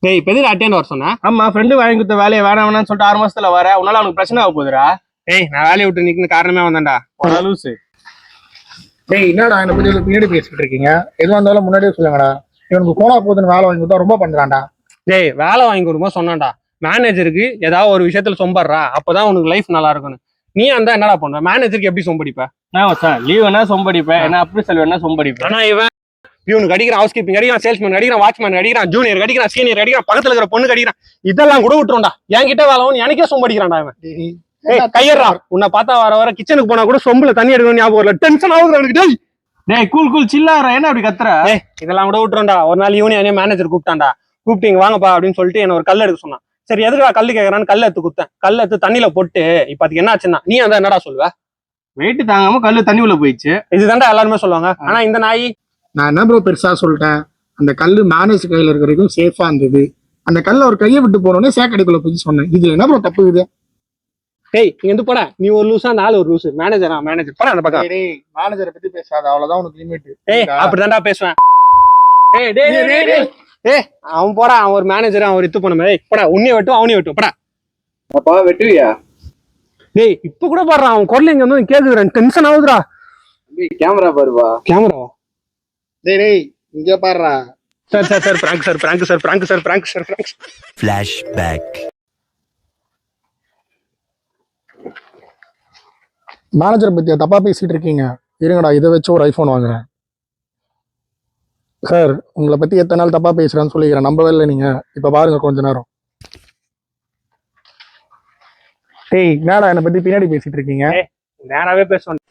டேய் இப்ப எதுக்கு அட்டேண்ட் வர சொன்னா? ஆமா, ஃப்ரெண்டு வாங்கி கொடுத்த வேலையை வேணாம்னு சொல்லிட்டு 6 மாசத்துல வர, உன்னால அவனுக்கு பிரச்சனை ஆக போகுதுடா. டேய் நான் வேலையை விட்டு நிக்கணும் காரணமே வந்தேன்டா. லூசு. டேய் என்னடா என்ன பத்தி பின்னாடி பேசிட்டு இருக்கீங்க? எதுவாக இருந்தாலும் முன்னாடியே சொல்லுங்கடா. இவனுக்கு போனா போதுன்னு வேலை வாங்கி கொடுத்தா ரொம்ப பண்றான்டா. டேய் வேலை வாங்கி கொடுக்கும்போது சொன்னான்டா, மேனேஜருக்கு ஏதாவது ஒரு விஷயத்துல சொம்படுறா அப்பதான் உனக்கு லைஃப் நல்லா இருக்கணும். நீ அந்த என்னடா பண்ணுவ? மேனேஜருக்கு எப்படி சொம்படிப்ப? நான் சார் லீவ் வேணா சொம்படிப்பேன், என்ன அப்படி செல் வேணா சொம்படிப்பேன். ஆனா இவன் இவனுக்கு அடிக்கிறான், ஹவுஸ் கீப்பிங் அடிக்கிறான், சேல்ஸ்மேன் அடிக்கிறான், வாட்ச்மேன் அடிக்கிறான், ஜூனியர் அடிக்கிறான், சீனியர் அடிக்கிறான், பக்கத்துல இருக்கிற பொண்ணுக்கு அடிக்கிறான். இதெல்லாம் கூட விட்டுருண்டா. என்கிட்ட வேலை எனக்கே சொம்படிக்கிறான்டா இவன். கையறா உன்னை பார்த்தா வர வர கிச்சனுக்கு போனா கூட சொம்புல தண்ணி எடுக்கணும் ஞாபகம் வரல. டென்ஷன் ஆகுது. டேய் கூல் சில்லாரா, என்ன அப்படி கத்துற? இதெல்லாம் கூட விட்டுருண்டா. ஒரு நாள் யூனியன் மேனேஜர் கூப்பிட்டான்டா. கூப்பிட்டீங்க வாங்கப்பா அப்படின்னு சொல்லிட்டு என்ன ஒரு கல் எடுக்க சொன்னான். சரி எதுக்கு கல்லு கேட்கறான்னு கல் எடுத்து குத்தேன். கல் எடுத்து தண்ணியில போட்டு இப்ப அதுக்கு என்ன ஆச்சுன்னா நீ அந்த என்னடா சொல்லுவ? வெயிட் தாங்காம கல்லு தண்ணி உள்ள போயிடுச்சு. இதுதான்டா எல்லாருமே சொல்லுவாங்க. ஆனா இந்த நாய் நான் என்ன ப்ரோ பெருசா சொல்லிட்டேன்? அந்த கல்லு மேனேஜ் கையில இருக்கிற வரைக்கும் சேஃபா இருந்தது. அந்த கல்ல ஒரு கையை விட்டு போனோடனே சேக்கடைக்குள்ள போய் சொன்னேன். இது என்ன ப்ரோ தப்பு இது? டேய் இங்க இருந்து போடா. நீ ஒரு லூசா நாலு ஒரு லூசு. மேனேஜரா மேனேஜர் போடா அந்த பக்கம். மேனேஜரை பத்தி பேசாத, அவ்வளவுதான் உனக்கு லிமிட். அப்படிதான்டா பேசுவேன். அவன் போடா, அவன் ஒரு மேனேஜர், அவன் ஒரு இது பண்ண மாதிரி போடா. உன்னைய வெட்டும் அவனையும் வெட்டும் போடா. அப்பா வெட்டுவியா? டேய் இப்ப கூட பாடுறான் அவன் குரல் எங்க வந்து கேக்குறேன். டென்ஷன் ஆகுதுடா. கேமரா பாருவா. கேமராவா? டேய் இங்க பாருடா. Sir prank. Flashback. மேனேஜரை பத்தியா தப்பா பேசிட்டு இருக்கீங்க? இருங்கடா, இதை வச்சு ஒரு ஐபோன் வாங்குறேன். சார் உங்களை பத்தி எத்தனை நாள் தப்பா பேசுறேன்னு சொல்லிக்கிறேன், நம்பவே இல்லை நீங்க. இப்ப பாருங்க கொஞ்ச நேரம். டேய் என்னடா என்னை பத்தி பின்னாடி பேசிட்டு இருக்கீங்க? நேராவே பேசுவேன்.